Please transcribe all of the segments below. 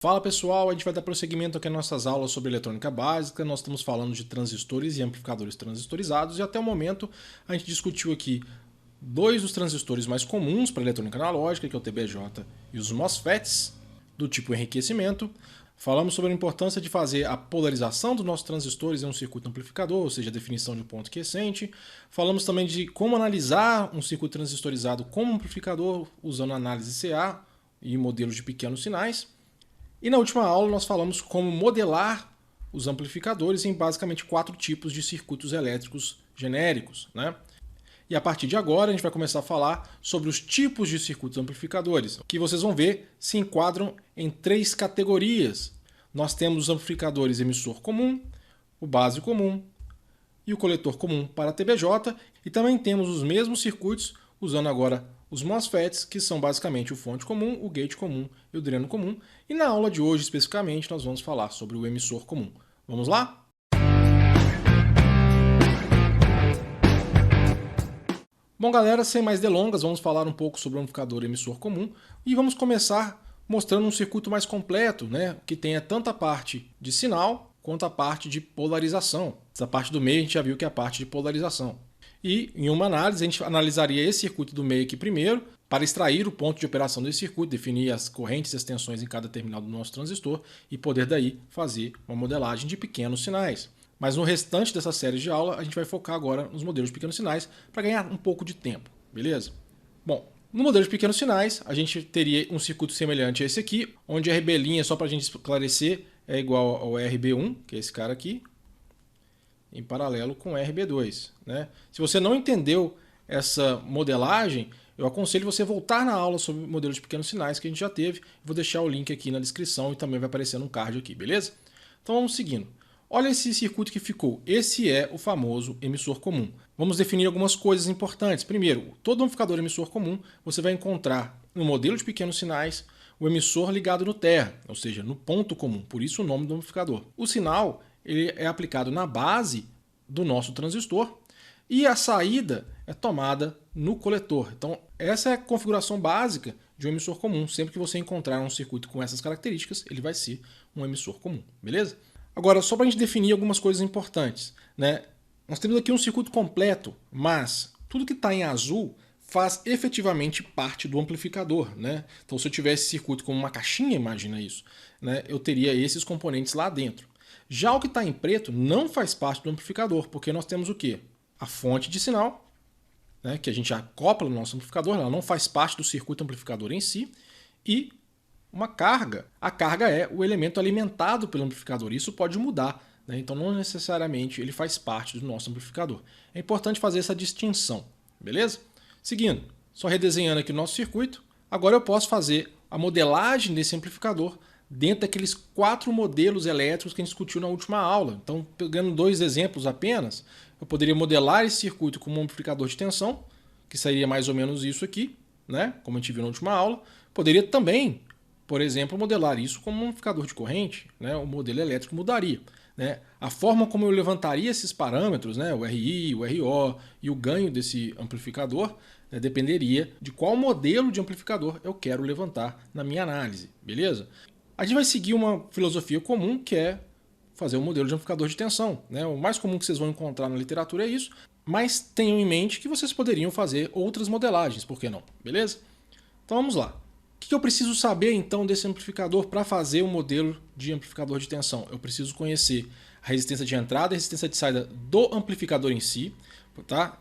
Fala pessoal, a gente vai dar prosseguimento aqui às nossas aulas sobre eletrônica básica. Nós estamos falando de transistores e amplificadores transistorizados e até o momento a gente discutiu aqui dois dos transistores mais comuns para eletrônica analógica, que é o TBJ e os MOSFETs do tipo enriquecimento. Falamos sobre a importância de fazer a polarização dos nossos transistores em um circuito amplificador, ou seja, a definição de um ponto quiescente. Falamos também de como analisar um circuito transistorizado como amplificador usando análise CA e modelos de pequenos sinais. E na última aula nós falamos como modelar os amplificadores em basicamente 4 tipos de circuitos elétricos genéricos, né? E a partir de agora a gente vai começar a falar sobre os tipos de circuitos amplificadores, que vocês vão ver se enquadram em 3 categorias. Nós temos os amplificadores emissor comum, o base comum e o coletor comum para TBJ, e também temos os mesmos circuitos usando agora os MOSFETs, que são basicamente o fonte comum, o gate comum e o dreno comum. E na aula de hoje, especificamente, nós vamos falar sobre o emissor comum. Vamos lá? Bom, galera, sem mais delongas, vamos falar um pouco sobre o amplificador emissor comum e vamos começar mostrando um circuito mais completo, né, que tenha tanto a parte de sinal quanto a parte de polarização. Essa parte do meio a gente já viu que é a parte de polarização. E em uma análise, a gente analisaria esse circuito do meio aqui primeiro, para extrair o ponto de operação desse circuito, definir as correntes e as tensões em cada terminal do nosso transistor e poder daí fazer uma modelagem de pequenos sinais. Mas no restante dessa série de aula, a gente vai focar agora nos modelos de pequenos sinais para ganhar um pouco de tempo, beleza? Bom, no modelo de pequenos sinais, a gente teria um circuito semelhante a esse aqui, onde a RB', só para a gente esclarecer, é igual ao RB1, que é esse cara aqui, em paralelo com RB2. Né? Se você não entendeu essa modelagem, eu aconselho você voltar na aula sobre modelos de pequenos sinais que a gente já teve. Vou deixar o link aqui na descrição e também vai aparecer no card aqui, beleza? Então vamos seguindo. Olha esse circuito que ficou. Esse é o famoso emissor comum. Vamos definir algumas coisas importantes. Primeiro, todo amplificador emissor comum, você vai encontrar no modelo de pequenos sinais o emissor ligado no terra, ou seja, no ponto comum, por isso o nome do amplificador. O sinal ele é aplicado na base do nosso transistor e a saída é tomada no coletor. Então, essa é a configuração básica de um emissor comum. Sempre que você encontrar um circuito com essas características, ele vai ser um emissor comum, beleza? Agora, só para a gente definir algumas coisas importantes, né? Nós temos aqui um circuito completo, mas tudo que está em azul faz efetivamente parte do amplificador, né? Então, se eu tivesse esse circuito como uma caixinha, imagina isso, né? Eu teria esses componentes lá dentro. Já o que está em preto não faz parte do amplificador, porque nós temos o quê? A fonte de sinal, né, que a gente acopla no nosso amplificador, ela não faz parte do circuito amplificador em si, e uma carga. A carga é o elemento alimentado pelo amplificador, isso pode mudar, né? Então não necessariamente ele faz parte do nosso amplificador. É importante fazer essa distinção, beleza? Seguindo, só redesenhando aqui o nosso circuito, agora eu posso fazer a modelagem desse amplificador dentro daqueles 4 modelos elétricos que a gente discutiu na última aula. Então, pegando 2 exemplos apenas, eu poderia modelar esse circuito como um amplificador de tensão, que seria mais ou menos isso aqui, né? Como a gente viu na última aula. Poderia também, por exemplo, modelar isso como um amplificador de corrente, né? O modelo elétrico mudaria, né? A forma como eu levantaria esses parâmetros, né? O RI, o RO e o ganho desse amplificador, né? Dependeria de qual modelo de amplificador eu quero levantar na minha análise, beleza? A gente vai seguir uma filosofia comum, que é fazer um modelo de amplificador de tensão, né? O mais comum que vocês vão encontrar na literatura é isso, mas tenham em mente que vocês poderiam fazer outras modelagens, por que não? Beleza? Então vamos lá. O que eu preciso saber então desse amplificador para fazer um modelo de amplificador de tensão? Eu preciso conhecer a resistência de entrada e a resistência de saída do amplificador em si, tá?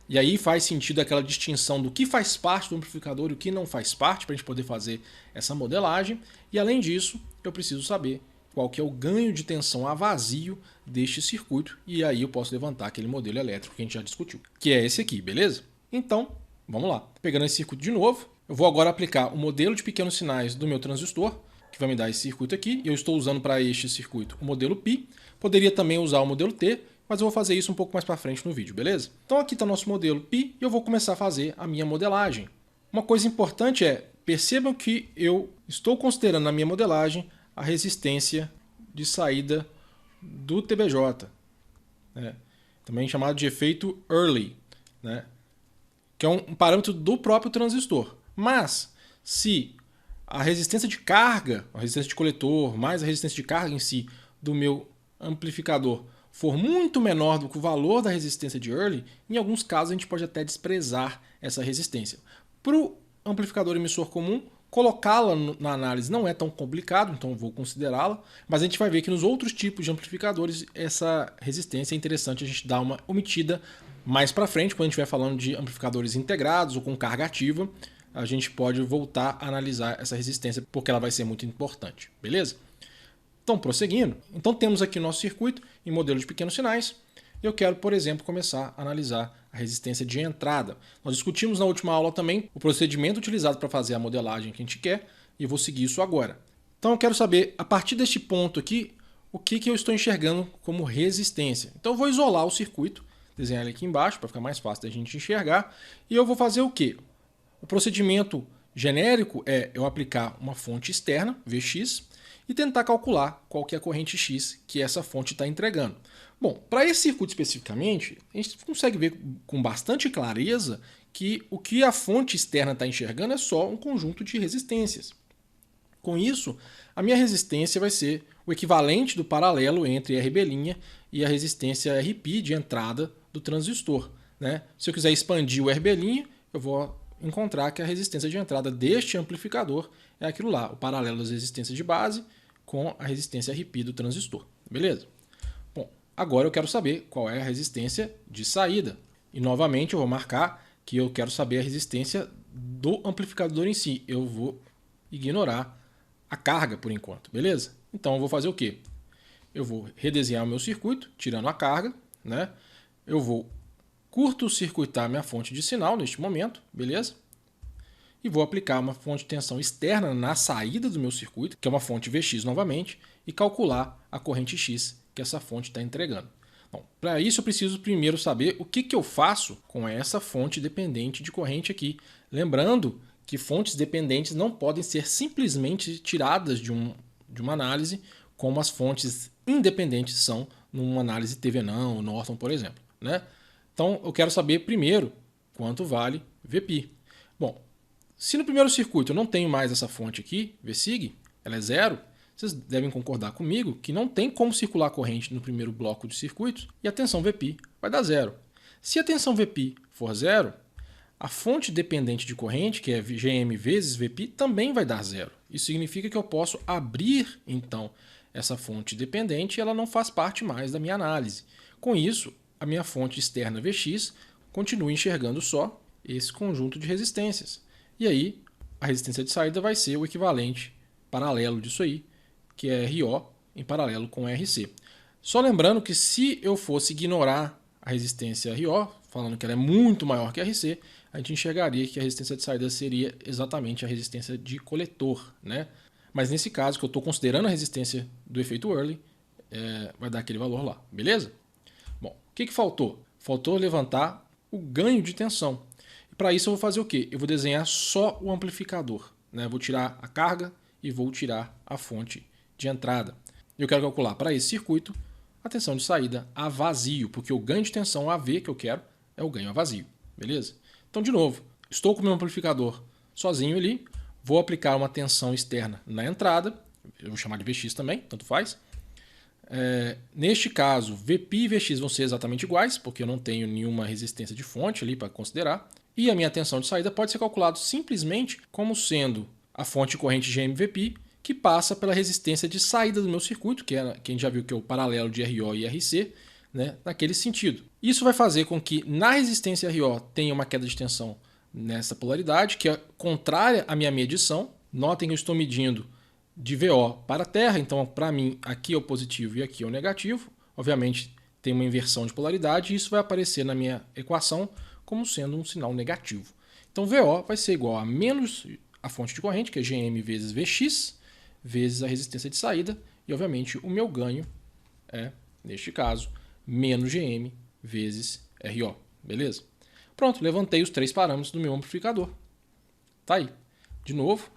E aí faz sentido aquela distinção do que faz parte do amplificador e o que não faz parte para a gente poder fazer essa modelagem. E além disso, eu preciso saber qual que é o ganho de tensão a vazio deste circuito. E aí eu posso levantar aquele modelo elétrico que a gente já discutiu, que é esse aqui, beleza? Então, vamos lá. Pegando esse circuito de novo, eu vou agora aplicar o modelo de pequenos sinais do meu transistor, que vai me dar esse circuito aqui. E eu estou usando para este circuito o modelo π. Poderia também usar o modelo T, mas eu vou fazer isso um pouco mais para frente no vídeo, beleza? Então aqui está o nosso modelo π e eu vou começar a fazer a minha modelagem. Uma coisa importante é, percebam que eu estou considerando na minha modelagem a resistência de saída do TBJ, né? Também chamado de efeito Early, né? Que é um parâmetro do próprio transistor. Mas se a resistência de carga, a resistência de coletor, mais a resistência de carga em si do meu amplificador for muito menor do que o valor da resistência de Early, em alguns casos a gente pode até desprezar essa resistência. Para o amplificador emissor comum, colocá-la na análise não é tão complicado, então eu vou considerá-la, mas a gente vai ver que nos outros tipos de amplificadores essa resistência é interessante a gente dar uma omitida mais para frente, quando a gente estiver falando de amplificadores integrados ou com carga ativa, a gente pode voltar a analisar essa resistência porque ela vai ser muito importante, beleza? Então, prosseguindo, então temos aqui o nosso circuito em modelo de pequenos sinais. Eu quero, por exemplo, começar a analisar a resistência de entrada. Nós discutimos na última aula também o procedimento utilizado para fazer a modelagem que a gente quer e eu vou seguir isso agora. Então eu quero saber, a partir deste ponto aqui, o que eu estou enxergando como resistência. Então eu vou isolar o circuito, desenhar ele aqui embaixo para ficar mais fácil da gente enxergar. E eu vou fazer o quê? O procedimento genérico é eu aplicar uma fonte externa, Vx, e tentar calcular qual que é a corrente X que essa fonte está entregando. Bom, para esse circuito especificamente, a gente consegue ver com bastante clareza que o que a fonte externa está enxergando é só um conjunto de resistências. Com isso, a minha resistência vai ser o equivalente do paralelo entre RB' e a resistência RP de entrada do transistor, né? Se eu quiser expandir o RB', eu vou encontrar que a resistência de entrada deste amplificador é aquilo lá, o paralelo das resistências de base com a resistência RP do transistor, beleza? Bom, agora eu quero saber qual é a resistência de saída. E novamente eu vou marcar que eu quero saber a resistência do amplificador em si. Eu vou ignorar a carga por enquanto, beleza? Então eu vou fazer o quê? Eu vou redesenhar o meu circuito, tirando a carga, né? Eu vou curto-circuitar minha fonte de sinal neste momento, beleza? E vou aplicar uma fonte de tensão externa na saída do meu circuito, que é uma fonte Vx novamente, e calcular a corrente X que essa fonte está entregando. Bom, para isso eu preciso primeiro saber o que eu faço com essa fonte dependente de corrente aqui. Lembrando que fontes dependentes não podem ser simplesmente tiradas de uma análise, como as fontes independentes são numa análise Thevenin ou Norton, por exemplo, né? Então eu quero saber primeiro quanto vale Vp. Bom, se no primeiro circuito eu não tenho mais essa fonte aqui, Vsig, ela é zero, vocês devem concordar comigo que não tem como circular a corrente no primeiro bloco de circuitos e a tensão Vp vai dar zero. Se a tensão Vp for zero, a fonte dependente de corrente, que é Gm vezes Vp, também vai dar zero. Isso significa que eu posso abrir, então, essa fonte dependente e ela não faz parte mais da minha análise. Com isso, a minha fonte externa Vx continua enxergando só esse conjunto de resistências. E aí, a resistência de saída vai ser o equivalente paralelo disso aí, que é RO em paralelo com RC. Só lembrando que se eu fosse ignorar a resistência RO, falando que ela é muito maior que a RC, a gente enxergaria que a resistência de saída seria exatamente a resistência de coletor, né? Mas nesse caso, que eu estou considerando a resistência do efeito Early, vai dar aquele valor lá, beleza? Bom, o que faltou? Faltou levantar o ganho de tensão. Para isso eu vou fazer o quê? Eu vou desenhar só o amplificador, né? Vou tirar a carga e vou tirar a fonte de entrada. Eu quero calcular para esse circuito a tensão de saída a vazio, porque o ganho de tensão AV que eu quero é o ganho a vazio, beleza? Então, de novo, estou com o meu amplificador sozinho ali, vou aplicar uma tensão externa na entrada, eu vou chamar de Vx também, tanto faz. Neste caso, Vp e Vx vão ser exatamente iguais, porque eu não tenho nenhuma resistência de fonte ali para considerar. E a minha tensão de saída pode ser calculado simplesmente como sendo a fonte corrente GMVP, que passa pela resistência de saída do meu circuito, que a gente já viu que é o paralelo de RO e RC, né, naquele sentido. Isso vai fazer com que na resistência RO tenha uma queda de tensão nessa polaridade, que é contrária à minha medição. Notem que eu estou medindo de VO para a Terra, então para mim aqui é o positivo e aqui é o negativo. Obviamente tem uma inversão de polaridade e isso vai aparecer na minha equação como sendo um sinal negativo. Então VO vai ser igual a menos a fonte de corrente, que é Gm vezes Vx, vezes a resistência de saída, e obviamente o meu ganho é, neste caso, menos Gm vezes RO, beleza? Pronto, levantei os três parâmetros do meu amplificador. Tá aí. De novo,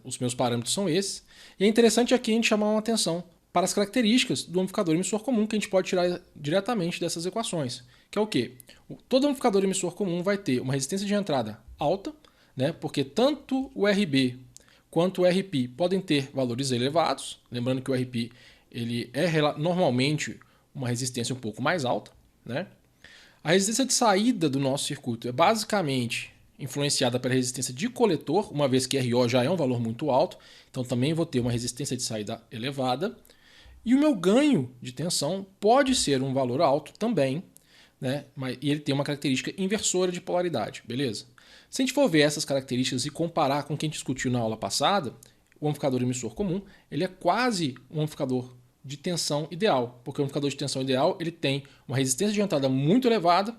os meus parâmetros são esses. E é interessante aqui a gente chamar uma atenção para as características do amplificador emissor comum que a gente pode tirar diretamente dessas equações. Que é o quê? Todo amplificador emissor comum vai ter uma resistência de entrada alta, né? Porque tanto o RB quanto o RP podem ter valores elevados, lembrando que o RP ele é normalmente uma resistência um pouco mais alta, né? A resistência de saída do nosso circuito é basicamente influenciada pela resistência de coletor, uma vez que RO já é um valor muito alto, então também vou ter uma resistência de saída elevada. E o meu ganho de tensão pode ser um valor alto também, né? E ele tem uma característica inversora de polaridade, beleza? Se a gente for ver essas características e comparar com o que a gente discutiu na aula passada, o amplificador emissor comum ele é quase um amplificador de tensão ideal, porque o amplificador de tensão ideal ele tem uma resistência de entrada muito elevada,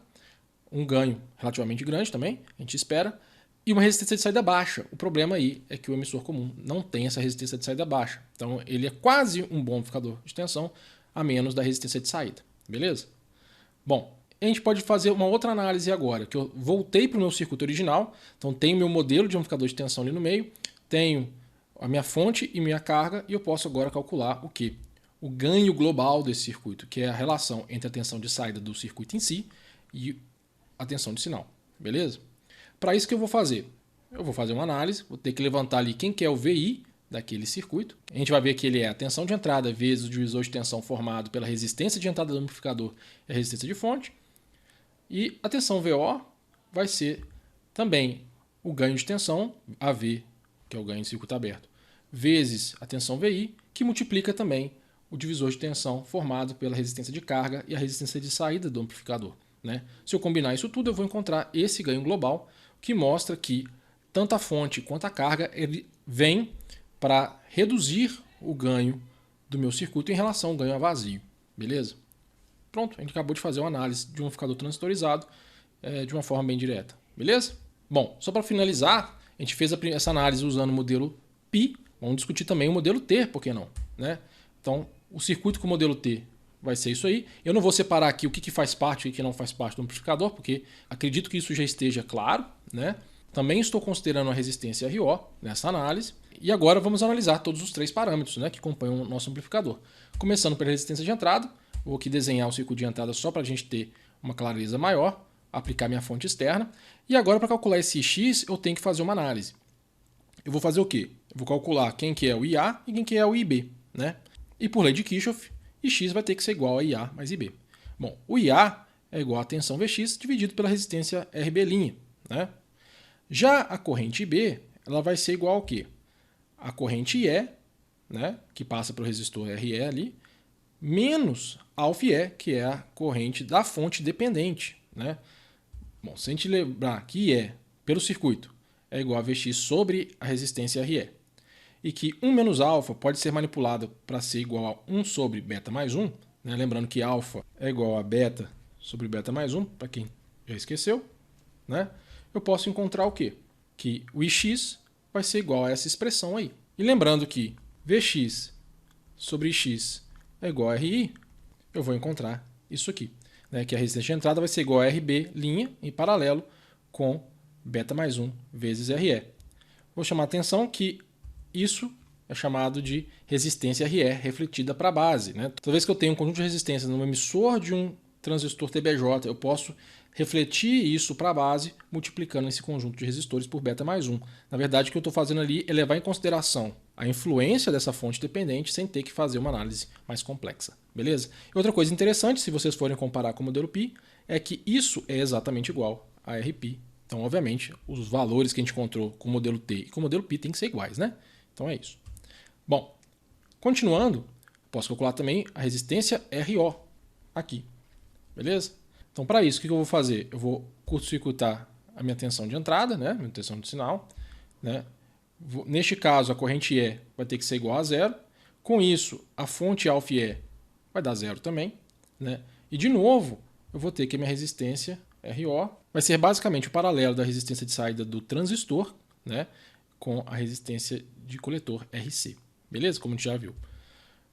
um ganho relativamente grande também, a gente espera, e uma resistência de saída baixa. O problema aí é que o emissor comum não tem essa resistência de saída baixa. Então ele é quase um bom amplificador de tensão, a menos da resistência de saída. Beleza? Bom, a gente pode fazer uma outra análise agora, que eu voltei para o meu circuito original, então tenho meu modelo de amplificador de tensão ali no meio, tenho a minha fonte e minha carga, e eu posso agora calcular o quê? O ganho global desse circuito, que é a relação entre a tensão de saída do circuito em si e a tensão de sinal. Beleza? Para isso que eu vou fazer? Eu vou fazer uma análise, vou ter que levantar ali quem que é o VI daquele circuito. A gente vai ver que ele é a tensão de entrada vezes o divisor de tensão formado pela resistência de entrada do amplificador e a resistência de fonte. E a tensão VO vai ser também o ganho de tensão, AV, que é o ganho de circuito aberto, vezes a tensão VI, que multiplica também o divisor de tensão formado pela resistência de carga e a resistência de saída do amplificador, né? Se eu combinar isso tudo, eu vou encontrar esse ganho global, que mostra que tanto a fonte quanto a carga ele vem para reduzir o ganho do meu circuito em relação ao ganho a vazio. Beleza? Pronto, a gente acabou de fazer uma análise de um amplificador transistorizado de uma forma bem direta. Beleza? Bom, só para finalizar, a gente fez essa análise usando o modelo Pi. Vamos discutir também o modelo T, por que não? Né? Então, o circuito com o modelo T vai ser isso aí. Eu não vou separar aqui o que faz parte e o que não faz parte do amplificador, porque acredito que isso já esteja claro, né? Também estou considerando a resistência RO nessa análise. E agora vamos analisar todos os três parâmetros, né, que compõem o nosso amplificador. Começando pela resistência de entrada, vou aqui desenhar o circuito de entrada só para a gente ter uma clareza maior, aplicar minha fonte externa. E agora para calcular esse X eu tenho que fazer uma análise. Eu vou fazer o quê? Eu vou calcular quem que é o IA e quem que é o IB, né? E por lei de Kirchhoff, e X vai ter que ser igual a IA mais IB. Bom, o IA é igual a tensão Vx dividido pela resistência RB', né? Já a corrente IB, ela vai ser igual ao quê? A corrente IE, né, que passa pelo resistor RE ali, menos αE, que é a corrente da fonte dependente, né? Bom, se a gente lembrar que IE, pelo circuito, é igual a Vx sobre a resistência RE, e que 1 menos alfa pode ser manipulado para ser igual a 1 sobre beta mais 1, né? Lembrando que alfa é igual a beta sobre beta mais 1, para quem já esqueceu, né? Eu posso encontrar o quê? Que o Ix vai ser igual a essa expressão aí. E lembrando que Vx sobre Ix é igual a Ri, eu vou encontrar isso aqui, né? Que a resistência de entrada vai ser igual a RB' em paralelo com beta mais 1 vezes RE. Vou chamar a atenção que isso é chamado de resistência RE refletida para a base, né? Toda vez que eu tenho um conjunto de resistências no emissor de um transistor TBJ, eu posso refletir isso para a base multiplicando esse conjunto de resistores por beta mais 1. Na verdade, o que eu estou fazendo ali é levar em consideração a influência dessa fonte dependente sem ter que fazer uma análise mais complexa. Beleza? E outra coisa interessante, se vocês forem comparar com o modelo Pi, é que isso é exatamente igual a RP. Então, obviamente, os valores que a gente encontrou com o modelo T e com o modelo Pi têm que ser iguais, né? Então é isso. Bom, continuando, posso calcular também a resistência RO aqui. Beleza? Então, para isso, o que eu vou fazer? Eu vou curto-circuitar a minha tensão de entrada, né? Minha tensão de sinal, né? Neste caso, a corrente E vai ter que ser igual a zero. Com isso, a fonte αE vai dar zero também, né? E, de novo, eu vou ter que a minha resistência RO vai ser basicamente o paralelo da resistência de saída do transistor, né? Com a resistência de coletor RC. Beleza? Como a gente já viu.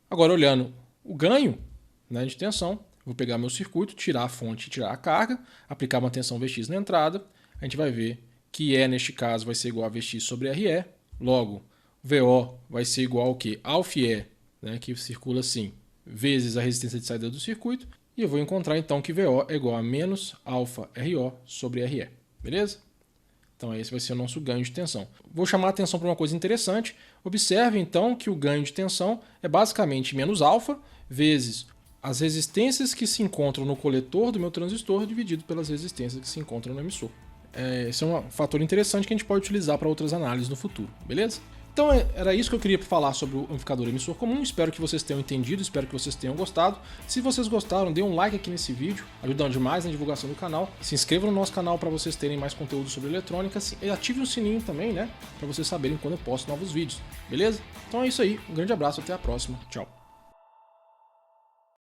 Agora, olhando o ganho, né, de tensão, vou pegar meu circuito, tirar a fonte, tirar a carga, aplicar uma tensão Vx na entrada. A gente vai ver que E, neste caso, vai ser igual a Vx sobre RE. Logo, VO vai ser igual ao que? αE, né, que circula assim, vezes a resistência de saída do circuito. E eu vou encontrar, então, que VO é igual a menos alfa RO sobre RE. Beleza? Então esse vai ser o nosso ganho de tensão. Vou chamar a atenção para uma coisa interessante. Observe então que o ganho de tensão é basicamente menos alfa vezes as resistências que se encontram no coletor do meu transistor dividido pelas resistências que se encontram no emissor. Esse é um fator interessante que a gente pode utilizar para outras análises no futuro, beleza? Então era isso que eu queria falar sobre o amplificador emissor comum. Espero que vocês tenham entendido, espero que vocês tenham gostado. Se vocês gostaram, dê um like aqui nesse vídeo, ajudando demais na divulgação do canal. Se inscrevam no nosso canal para vocês terem mais conteúdo sobre eletrônica e ative o sininho também, né, para vocês saberem quando eu posto novos vídeos, beleza? Então é isso aí, um grande abraço, até a próxima, tchau!